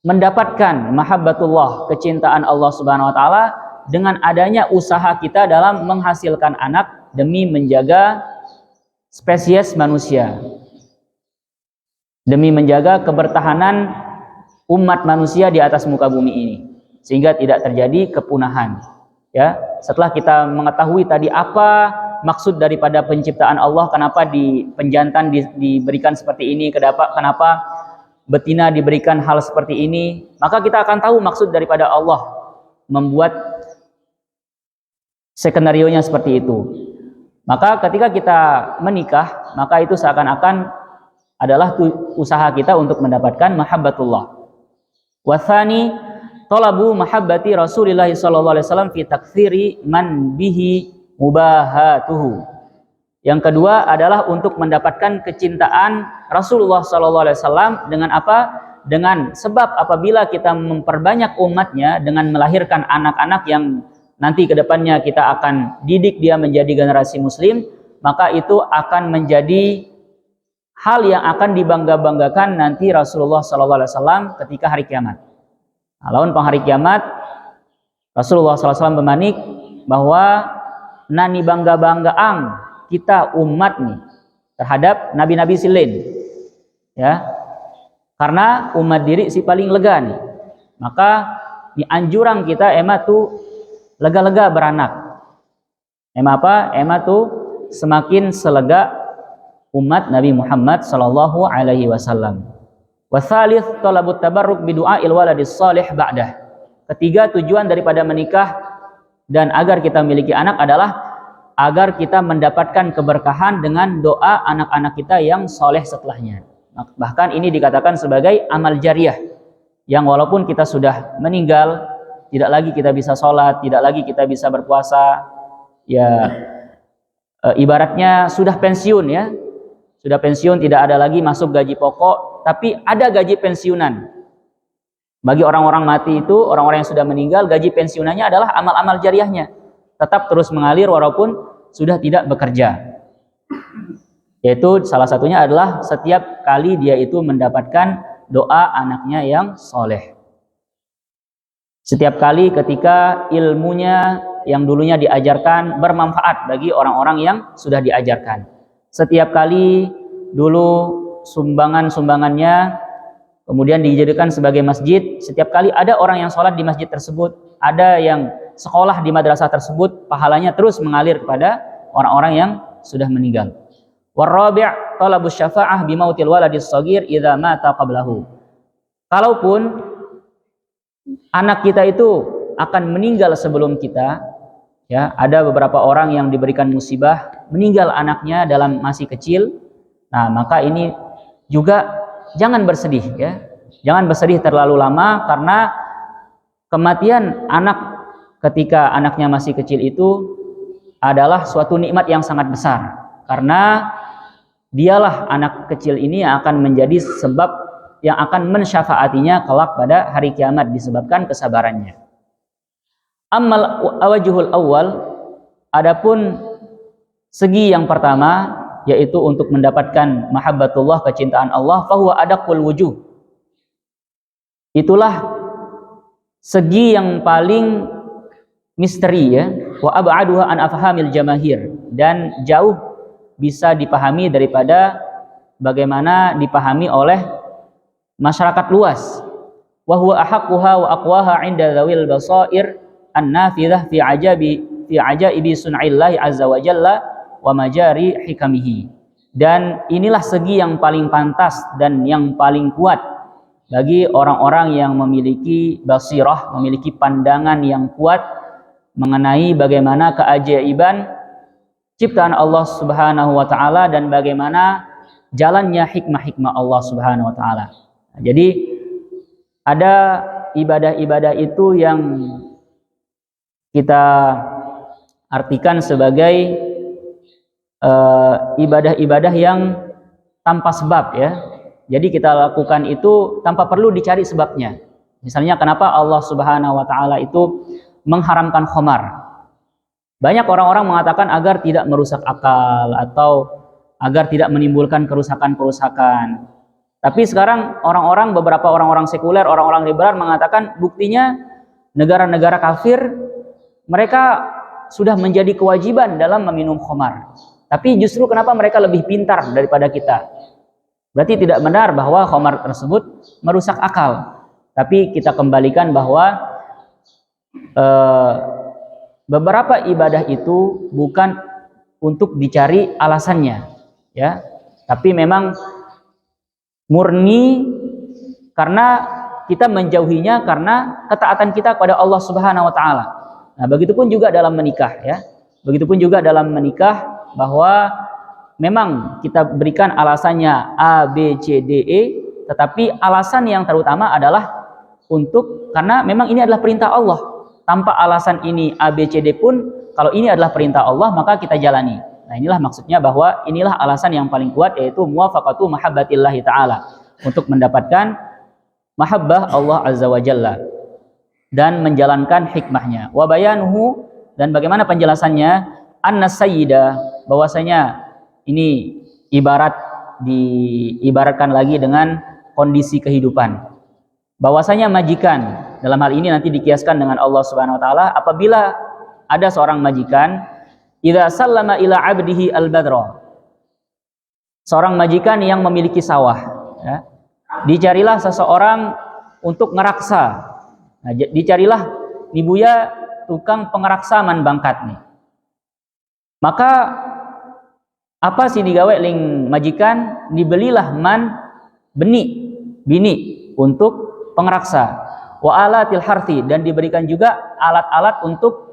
Speaker 1: mendapatkan mahabbatullah, kecintaan Allah Subhanahu wa taala dengan adanya usaha kita dalam menghasilkan anak demi menjaga spesies manusia, demi menjaga kebertahanan umat manusia di atas muka bumi ini sehingga tidak terjadi kepunahan. Ya, setelah kita mengetahui tadi apa maksud daripada penciptaan Allah, kenapa penjantan diberikan seperti ini, kenapa betina diberikan hal seperti ini, maka kita akan tahu maksud daripada Allah membuat skenario-nya seperti itu. Maka ketika kita menikah, maka itu seakan-akan adalah usaha kita untuk mendapatkan mahabbatullah. Wathani talabu mahabbati Rasulillah sallallahu alaihi wasallam fi taktsiri man bihi mubahatuhu. Yang kedua adalah untuk mendapatkan kecintaan Rasulullah sallallahu alaihi wasallam dengan apa? Dengan sebab apabila kita memperbanyak umatnya dengan melahirkan anak-anak yang nanti ke depannya kita akan didik dia menjadi generasi muslim, maka itu akan menjadi hal yang akan dibangga-banggakan nanti Rasulullah sallallahu alaihi wasallam ketika hari kiamat. Nah, lawan hari kiamat Rasulullah sallallahu alaihi wasallam bermanik bahwa nani bangga-banggaang kita umat nih terhadap nabi-nabi silin, ya, karena umat diri si paling lega nih, maka dianjurang kita ema tuh lega-lega beranak. Ema apa? Ema tuh semakin selega umat Nabi Muhammad sallallahu alaihi wasallam. Wa tsalits talabut tabarruk bi du'ail waladis shalih ba'dah. Ketiga, tujuan daripada menikah dan agar kita memiliki anak adalah agar kita mendapatkan keberkahan dengan doa anak-anak kita yang soleh setelahnya. Bahkan ini dikatakan sebagai amal jariyah, yang walaupun kita sudah meninggal, tidak lagi kita bisa sholat, tidak lagi kita bisa berpuasa, ya ibaratnya sudah pensiun, ya, sudah pensiun, tidak ada lagi masuk gaji pokok, tapi ada gaji pensiunan. Bagi orang-orang mati itu, orang-orang yang sudah meninggal, gaji pensiunannya adalah amal-amal jariyahnya, tetap terus mengalir walaupun sudah tidak bekerja. Yaitu salah satunya adalah setiap kali dia itu mendapatkan doa anaknya yang soleh. Setiap kali ketika ilmunya yang dulunya diajarkan bermanfaat bagi orang-orang yang sudah diajarkan. Setiap kali dulu sumbangan-sumbangannya kemudian dijadikan sebagai masjid, setiap kali ada orang yang sholat di masjid tersebut, ada yang sekolah di madrasah tersebut, pahalanya terus mengalir kepada orang-orang yang sudah meninggal. Warabi' talabus syafa'ah bimautil waladis shaghir idza mata qablahu. Kalaupun anak kita itu akan meninggal sebelum kita, ya, ada beberapa orang yang diberikan musibah meninggal anaknya dalam masih kecil. Nah, maka ini juga jangan bersedih, ya. Jangan bersedih terlalu lama, karena kematian anak ketika anaknya masih kecil itu adalah suatu nikmat yang sangat besar, karena dialah anak kecil ini yang akan menjadi sebab yang akan mensyafaatinya kelak pada hari kiamat disebabkan kesabarannya. Ammal awajhul awal, adapun segi yang pertama, yaitu untuk mendapatkan mahabbatullah, kecintaan Allah, fahuwa adaqul wujuh. Itulah segi yang paling misteri, ya, wa ab'aduha an afhamil jamahir, dan jauh bisa dipahami daripada bagaimana dipahami oleh masyarakat luas. Wa huwa ahaqquha wa aqwaha 'inda dzawil basair an-nafidzah fi ajaibi sun'illahi azza wa jalla wa majari hikamihi. Dan inilah segi yang paling pantas dan yang paling kuat bagi orang-orang yang memiliki basirah, memiliki pandangan yang kuat mengenai bagaimana keajaiban ciptaan Allah Subhanahu wa taala dan bagaimana jalannya hikmah-hikmah Allah Subhanahu wa taala. Jadi ada ibadah-ibadah itu yang kita artikan sebagai ibadah-ibadah yang tanpa sebab, ya. Jadi kita lakukan itu tanpa perlu dicari sebabnya. Misalnya kenapa Allah Subhanahu wa taala itu mengharamkan khamar? Banyak orang-orang mengatakan agar tidak merusak akal atau agar tidak menimbulkan kerusakan-kerusakan. Tapi sekarang beberapa orang-orang sekuler, orang-orang liberal mengatakan buktinya negara-negara kafir mereka sudah menjadi kewajiban dalam meminum khamar. Tapi justru kenapa mereka lebih pintar daripada kita? Berarti tidak benar bahwa khamar tersebut merusak akal. Tapi kita kembalikan bahwa beberapa ibadah itu bukan untuk dicari alasannya, ya. Tapi memang murni karena kita menjauhinya karena ketaatan kita kepada Allah Subhanahu wa taala. Nah, begitupun juga dalam menikah, ya. Begitupun juga dalam menikah bahwa memang kita berikan alasannya A, B, C, D, E, tetapi alasan yang terutama adalah karena memang ini adalah perintah Allah. Tanpa alasan ini A, B, C, D pun, kalau ini adalah perintah Allah, maka kita jalani. Nah, inilah maksudnya bahwa inilah alasan yang paling kuat, yaitu muwafaqatu mahabbatillahi ta'ala, untuk mendapatkan mahabbah Allah Azza wa Jalla dan menjalankan hikmahnya. Wa bayanuhu, dan bagaimana penjelasannya, anna sayyida, bahwasanya ini diibaratkan lagi dengan kondisi kehidupan. Bahwasanya majikan, dalam hal ini nanti dikiaskan dengan Allah Subhanahu wa taala, apabila ada seorang majikan, idza sallama ila 'abdihi al-badra, seorang majikan yang memiliki sawah, ya, dicarilah seseorang untuk ngeraksa. Nah, dicarilah nibuya tukang pengeraksa man bangkat nih. Maka apa sih digawe ling majikan, dibelilah man bini untuk pengeraksa, wa alatil harthi, dan diberikan juga alat-alat untuk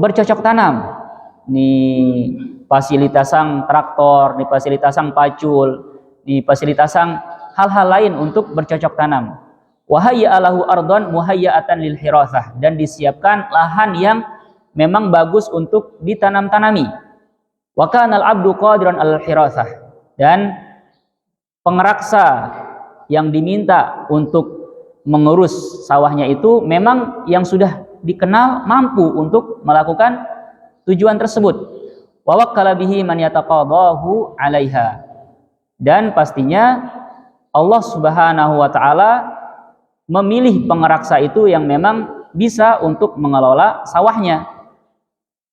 Speaker 1: bercocok tanam. Nih fasilitasang traktor, nih fasilitasang pacul, nih fasilitasang hal-hal lain untuk bercocok tanam. Wa hayya alahu ardon muhayyatan lil hirasah, dan disiapkan lahan yang memang bagus untuk ditanam-tanami. Wa kana al-'abdu qadiran al-hirasah, dan pengeraksa yang diminta untuk mengurus sawahnya itu memang yang sudah dikenal mampu untuk melakukan tujuan tersebut. Wa wakkala bihi man yataqadahu 'alaiha, dan pastinya Allah Subhanahu wa taala memilih pengeraksa itu yang memang bisa untuk mengelola sawahnya.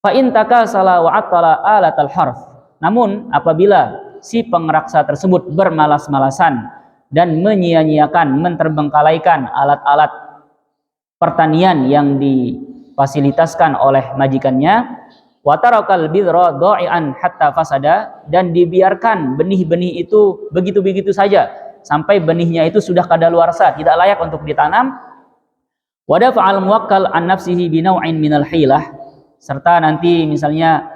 Speaker 1: Fa in takasala wa attala alatal harf. Namun apabila si pengeraksa tersebut bermalas-malasan dan menyia-nyiakan, menterbengkalaikan alat-alat pertanian yang difasilitaskan oleh majikannya, wa tarakal bidra dha'ian hatta fasada, dan dibiarkan benih-benih itu begitu-begitu saja sampai benihnya itu sudah kadaluarsa, tidak layak untuk ditanam. Wa dafa'al muwakkal an nafsihi bi naw'in minal hilah, serta nanti misalnya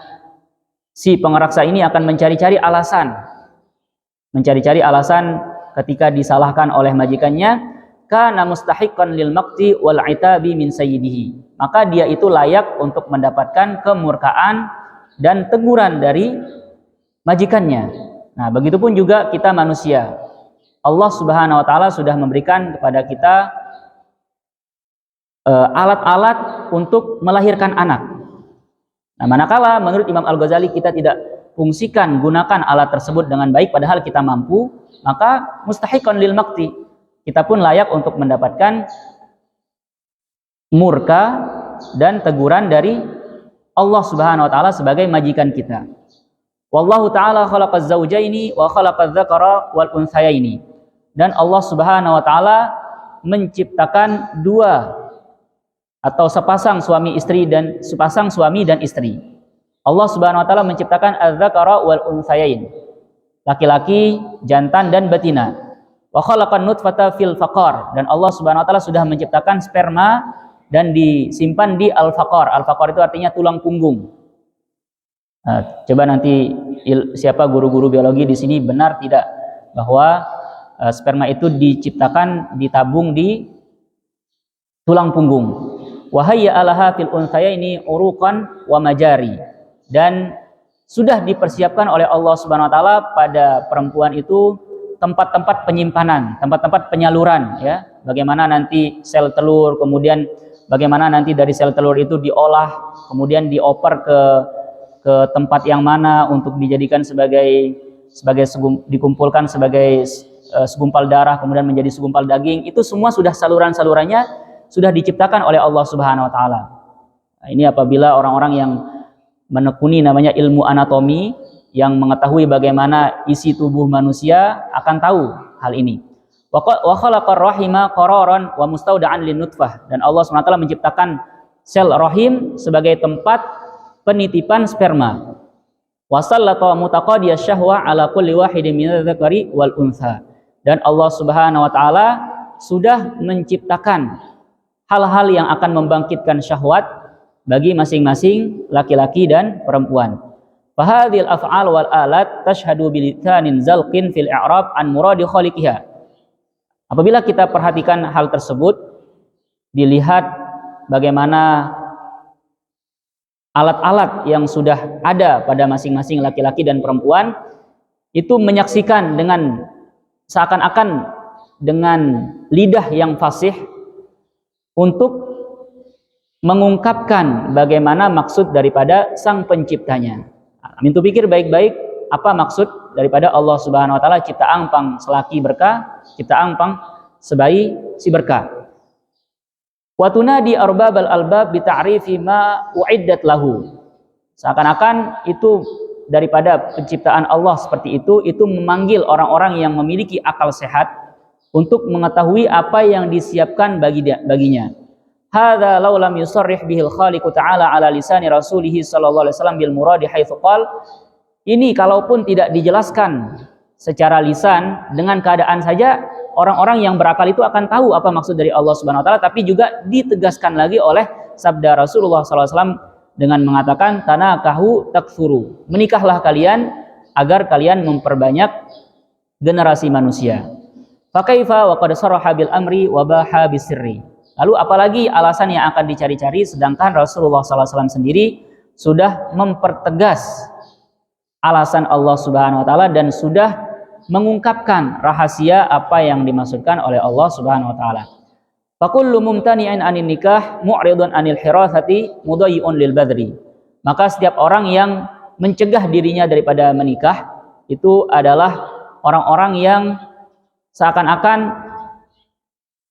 Speaker 1: si pengeraksa ini akan mencari-cari alasan ketika disalahkan oleh majikannya, kana mustahiqqan lil maqti wal itabi min sayyidihi, maka dia itu layak untuk mendapatkan kemurkaan dan teguran dari majikannya. Nah, begitupun juga kita manusia. Allah Subhanahu wa taala sudah memberikan kepada kita alat-alat untuk melahirkan anak. Nah, manakala menurut Imam Al-Ghazali kita tidak fungsikan, gunakan alat tersebut dengan baik padahal kita mampu, maka mustahiqqan lil maqti, kita pun layak untuk mendapatkan murka dan teguran dari Allah Subhanahu wa taala sebagai majikan kita. Wallahu taala khalaqaz zaujaini wa khalaqadz dzakara wal unthayaini. Dan Allah Subhanahu wa taala menciptakan dua atau sepasang suami dan istri. Allah Subhanahu wa taala menciptakan adz-dzakara wal unthayain, laki-laki, jantan dan betina. Wa khalaqan nutfata fil faqar, dan Allah Subhanahu wa taala sudah menciptakan sperma dan disimpan di al-faqar. Al-faqar itu artinya tulang punggung. Nah, coba nanti siapa guru-guru biologi di sini benar tidak bahwa sperma itu diciptakan, ditabung di tulang punggung. Wa hayya alaha fil unthayaini uruqan wa majari, dan sudah dipersiapkan oleh Allah Subhanahu wa taala pada perempuan itu tempat-tempat penyimpanan, tempat-tempat penyaluran, ya. Bagaimana nanti sel telur, kemudian bagaimana nanti dari sel telur itu diolah, kemudian dioper ke tempat yang mana untuk dijadikan sebagai dikumpulkan sebagai segumpal darah, kemudian menjadi segumpal daging. Itu semua sudah saluran-salurannya sudah diciptakan oleh Allah Subhanahu wa taala. Nah, ini apabila orang-orang yang menekuni namanya ilmu anatomi, yang mengetahui bagaimana isi tubuh manusia akan tahu hal ini. Wa khalaqar rahima qararan wa mustauda'an lin nutfah, dan Allah SWT menciptakan sel rahim sebagai tempat penitipan sperma. Wa sallata mutaqadiyas syahwa ala kulli wahidin minadz dzakari wal untha, dan Allah Subhanahu wa taala sudah menciptakan hal-hal yang akan membangkitkan syahwat bagi masing-masing laki-laki dan perempuan. Fahadhil af'al wal alat tashhadu bilithanin zalqin fil i'rab an muradi khaliqiha. Apabila kita perhatikan hal tersebut, dilihat bagaimana alat-alat yang sudah ada pada masing-masing laki-laki dan perempuan itu menyaksikan dengan seakan-akan dengan lidah yang fasih untuk mengungkapkan bagaimana maksud daripada sang penciptanya. Mintu pikir baik-baik apa maksud daripada Allah Subhanahu wa taala cipta angpang selaki berkah, cipta angpang sebayi si berkah. Wa tunadi arbabal albab bi ta'rifi ma uiddat lahu. Seakan-akan itu daripada penciptaan Allah seperti itu memanggil orang-orang yang memiliki akal sehat untuk mengetahui apa yang disiapkan baginya. Hadza law lam yusarrih bihil khaliqu ta'ala ala lisani rasulih sallallahu alaihi wasallam bil muradi haitsu qal. Ini kalaupun tidak dijelaskan secara lisan, dengan keadaan saja orang-orang yang berakal itu akan tahu apa maksud dari Allah Subhanahu wa taala, tapi juga ditegaskan lagi oleh sabda Rasulullah sallallahu alaihi wasallam dengan mengatakan tanakahu takfuru. Menikahlah kalian agar kalian memperbanyak generasi manusia. Fa kaifa wa qad saraha bil amri wa baha bisirri. Lalu apalagi alasan yang akan dicari-cari sedangkan Rasulullah SAW sendiri sudah mempertegas alasan Allah Subhanahu wa taala dan sudah mengungkapkan rahasia apa yang dimaksudkan oleh Allah Subhanahu wa taala. Fakullu mumtani'in 'anil nikah mu'ridun 'anil hirathati mudayyi'un lil badri. Maka setiap orang yang mencegah dirinya daripada menikah itu adalah orang-orang yang seakan-akan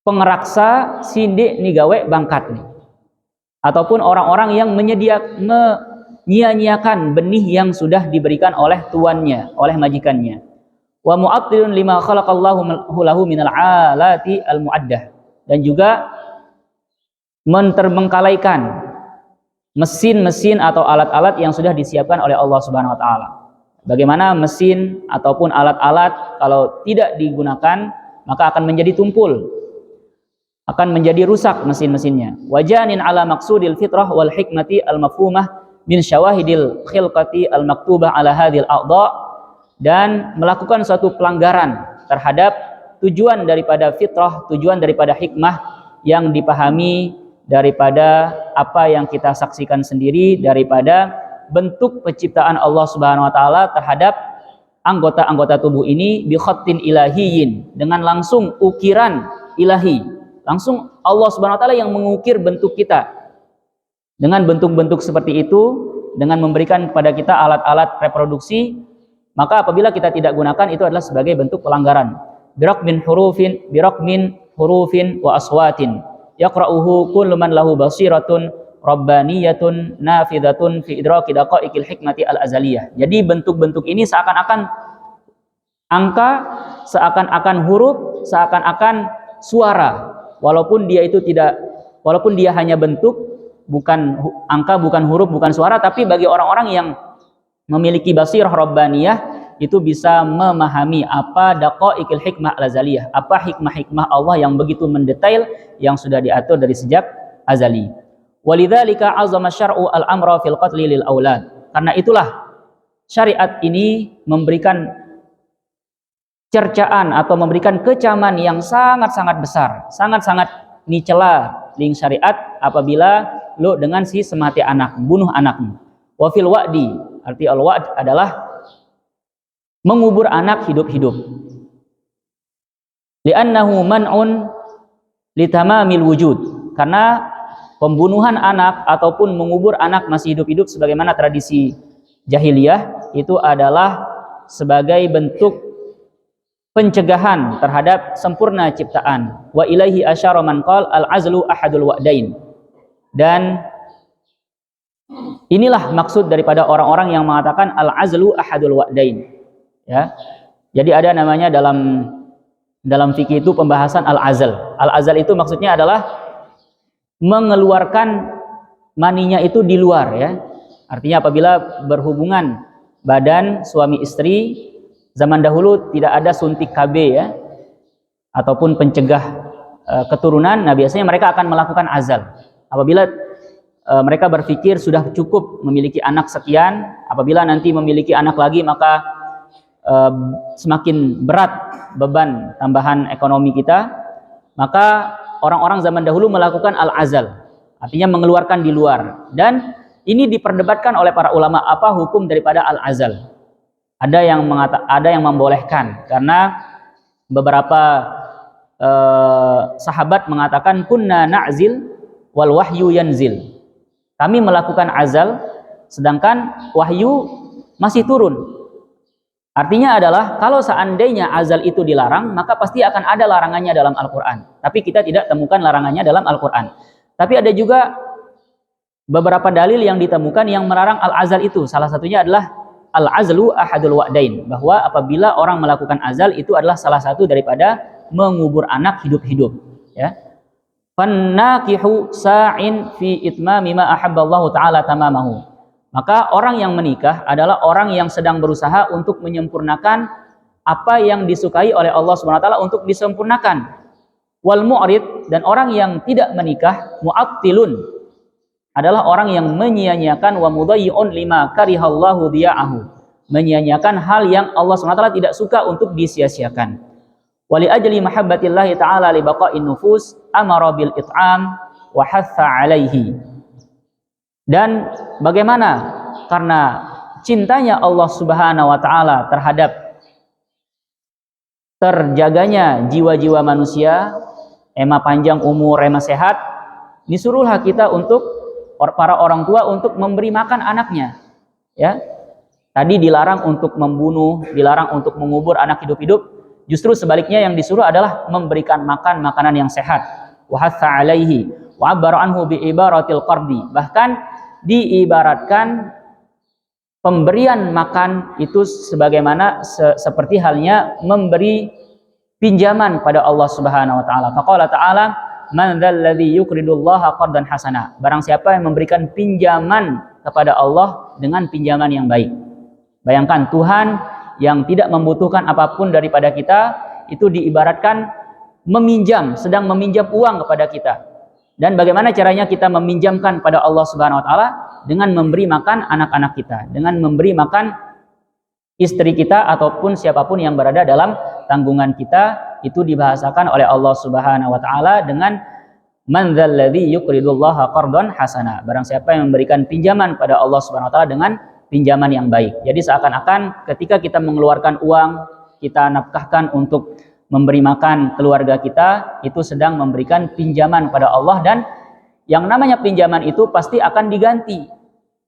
Speaker 1: pengeraksa sindik nigawe bangkat nih. ataupun orang-orang yang menyia-nyiakan benih yang sudah diberikan oleh tuannya, oleh majikannya. Wa mu'attilun lima khalaqallahu lahu minal alati al-mu'addah, dan juga menterbengkalaikan mesin-mesin atau alat-alat yang sudah disiapkan oleh Allah Subhanahu wa taala. Bagaimana mesin ataupun alat-alat kalau tidak digunakan maka akan menjadi tumpul, akan menjadi rusak mesin-mesinnya. Wajanin ala maqsudil fitrah wal hikmati al-mafhumah min syawahidil khilqati al-maktubah ala hadhil a'dha, dan melakukan suatu pelanggaran terhadap tujuan daripada fitrah, tujuan daripada hikmah yang dipahami daripada apa yang kita saksikan sendiri daripada bentuk penciptaan Allah Subhanahu wa taala terhadap anggota-anggota tubuh ini bi khattin ilahiyyin, dengan langsung ukiran ilahi. Langsung Allah Subhanahu wa taala yang mengukir bentuk kita. Dengan bentuk-bentuk seperti itu, dengan memberikan kepada kita alat-alat reproduksi, maka apabila kita tidak gunakan itu adalah sebagai bentuk pelanggaran. Birakmin hurufin wa aswatin yaqra'uhu kullu man lahu basiratun rabbaniyatun nafidatun fi idraki daqaiqil hikmati al-azaliyah. Jadi bentuk-bentuk ini seakan-akan angka, seakan-akan huruf, seakan-akan suara, walaupun dia hanya bentuk, bukan angka, bukan huruf, bukan suara, tapi bagi orang-orang yang memiliki basirah rabbaniyah itu bisa memahami apa daqaiqil hikmah al-azaliyah, apa hikmah-hikmah Allah yang begitu mendetail yang sudah diatur dari sejak azali. Walidzalika azama syar'u al-amra fil qatli lil aulad. Karena itulah syariat ini memberikan cercaan atau memberikan kecaman yang sangat-sangat besar, sangat-sangat dicela ling syariat apabila lo dengan si semati anak, bunuh anakmu. Wa fil wa'di, arti al-wa'd adalah mengubur anak hidup-hidup. Li'annahu man'un litamamil wujud. Karena pembunuhan anak ataupun mengubur anak masih hidup-hidup sebagaimana tradisi jahiliyah itu adalah sebagai bentuk pencegahan terhadap sempurna ciptaan. Wa ilaihi asyara man qala al-azlu ahadul wa'dain. Dan inilah maksud daripada orang-orang yang mengatakan al-azlu ahadul wa'dain. Ya. Jadi ada namanya dalam fikih itu pembahasan al-azal. Al-azal itu maksudnya adalah mengeluarkan maninya itu di luar, ya. Artinya apabila berhubungan badan suami istri, zaman dahulu tidak ada suntik KB, ya, ataupun pencegah keturunan. Nah, biasanya mereka akan melakukan azal. Apabila mereka berpikir sudah cukup memiliki anak sekian, apabila nanti memiliki anak lagi maka semakin berat beban tambahan ekonomi kita, maka orang-orang zaman dahulu melakukan al-azal, artinya mengeluarkan di luar. Dan ini diperdebatkan oleh para ulama, apa hukum daripada al-azal. Ada yang membolehkan, karena beberapa sahabat mengatakan kunna na'zil wal wahyu yanzil. Kami melakukan azal sedangkan wahyu masih turun. Artinya adalah kalau seandainya azal itu dilarang, maka pasti akan ada larangannya dalam Al-Quran. Tapi kita tidak temukan larangannya dalam Al-Quran. Tapi ada juga beberapa dalil yang ditemukan yang melarang al-azal itu. Salah satunya adalah al-azlu ahadul wa'dain, bahwa apabila orang melakukan azal itu adalah salah satu daripada mengubur anak hidup-hidup, ya. Fannakihu sa'in fi itmami ma ahabballahu ta'ala tamamahu. Maka orang yang menikah adalah orang yang sedang berusaha untuk menyempurnakan apa yang disukai oleh Allah Subhanahu wa taala untuk disempurnakan. Wal mu'rid, dan orang yang tidak menikah, mu'attilun, adalah orang yang menyia-nyiakan, wa mudayyi'un lima karihallahu diya'ahu, menyia-nyiakan hal yang Allah Subhanahu wa taala tidak suka untuk disia-siakan. Wali ajli mahabbatillahi ta'ala li baqa'in nufus amara bil it'am wa hatha 'alaihi. Dan bagaimana? Karena cintanya Allah Subhanahu wa taala terhadap terjaganya jiwa-jiwa manusia, ema panjang umur, ema sehat, disuruhlah kita untuk para orang tua untuk memberi makan anaknya, ya. Tadi dilarang untuk membunuh, dilarang untuk mengubur anak hidup-hidup. Justru sebaliknya yang disuruh adalah memberikan makan makanan yang sehat. Wa hatha 'alaihi Wa 'abbara anhu bi ibaratil qardi. Bahkan diibaratkan pemberian makan itu sebagaimana seperti halnya memberi pinjaman pada Allah Subhanahu wa taala. Faqala ta'ala, "Man dzalladzi yuqridullaha qardan hasana." Barang siapa yang memberikan pinjaman kepada Allah dengan pinjaman yang baik. Bayangkan Tuhan yang tidak membutuhkan apapun daripada kita itu diibaratkan meminjam, sedang meminjam uang kepada kita. Dan bagaimana caranya kita meminjamkan pada Allah Subhanahu wa taala? Dengan memberi makan anak-anak kita, dengan memberi makan istri kita ataupun siapapun yang berada dalam tanggungan kita. Itu dibahasakan oleh Allah Subhanahu wa taala dengan man dzalladzi yuqridullaha qardan hasana. Barang siapa yang memberikan pinjaman pada Allah Subhanahu wa taala dengan pinjaman yang baik. Jadi seakan-akan ketika kita mengeluarkan uang, kita nafkahkan untuk memberi makan keluarga kita, itu sedang memberikan pinjaman pada Allah, dan yang namanya pinjaman itu pasti akan diganti.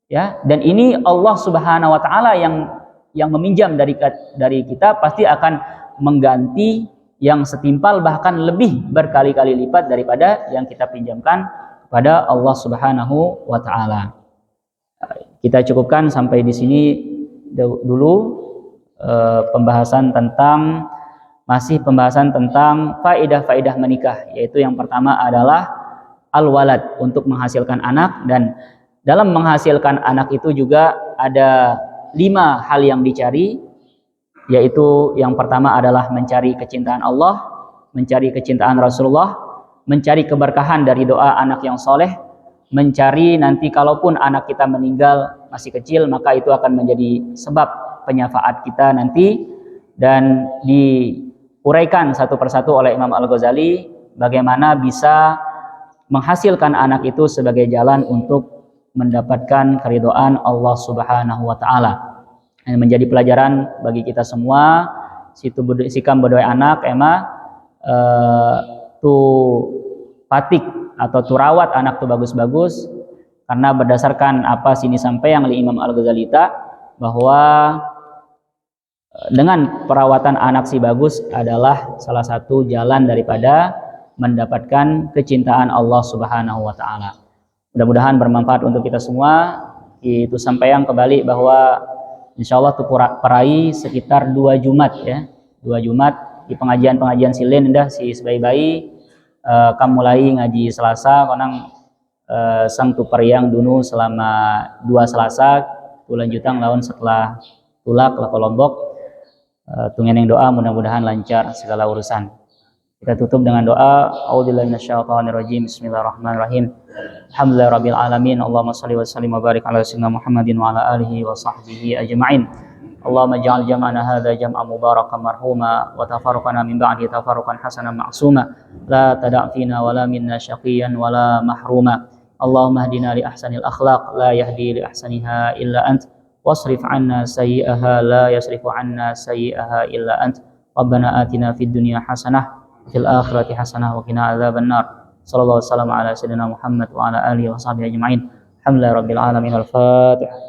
Speaker 1: Ya, dan ini Allah Subhanahu wa taala yang meminjam dari kita pasti akan mengganti yang setimpal bahkan lebih berkali-kali lipat daripada yang kita pinjamkan kepada Allah Subhanahu wa taala. Kita cukupkan sampai di sini dulu pembahasan tentang faedah-faedah menikah, yaitu yang pertama adalah al-walad, untuk menghasilkan anak. Dan dalam menghasilkan anak itu juga ada 5 hal yang dicari, yaitu yang pertama adalah mencari kecintaan Allah, mencari kecintaan Rasulullah, mencari keberkahan dari doa anak yang soleh, mencari nanti kalaupun anak kita meninggal masih kecil, maka itu akan menjadi sebab penyafaat kita nanti. Dan diuraikan satu persatu oleh Imam Al-Ghazali bagaimana bisa menghasilkan anak itu sebagai jalan untuk mendapatkan keridhaan Allah Subhanahu wa taala. Yang menjadi pelajaran bagi kita semua, sikam bedoi anak tu patik atau tu rawat anak tu bagus-bagus, karena berdasarkan apa sini sampai yang oleh Imam Al-Ghazali bahwa dengan perawatan anak si bagus adalah salah satu jalan daripada mendapatkan kecintaan Allah Subhanahu wa taala. Mudah-mudahan bermanfaat untuk kita semua. Itu sampaian kembali bahwa insyaallah tu perai sekitar 2 Jumat ya. 2 Jumat di pengajian silin dah si sebayi-bayi kamu mulai ngaji Selasa konang sang tu periang dunu selama 2 Selasa tu lanjutan lawan setelah tulak lah ke Lombok. Tungeneng doa mudah-mudahan lancar segala urusan. Kita tutup dengan doa. A'udzubillahi minasyaitonirrajim. Bismillahirrahmanirrahim. Alhamdulillahirabbil alamin. Allahumma shalli wa sallim wa barik ala sayyidina Muhammadin wa ala alihi wa sahbihi ajma'in. Allahumma ij'al jam'ana hadza jam'an mubarakan marhuma wa tafarruqana min ba'di tafarruqan hasanan ma'suma. La tada' fina wa la minna syaqiyan wa la mahruma. Allahumma hdina li ahsanil akhlaq la yahdi li ahsaniha illa ant. Wasrif 'anna sayyi'aha la yasrifu 'anna sayyi'aha illa ant. Rabbana atina fid dunya hasanah fil akhirati hasanah wa qina adzabannar. Sallallahu alaihi wasallam ala sayyidina Muhammad wa ala alihi wa sahbihi ajma'in. Alhamdulillahirabbil alamin. Al-Fatihah.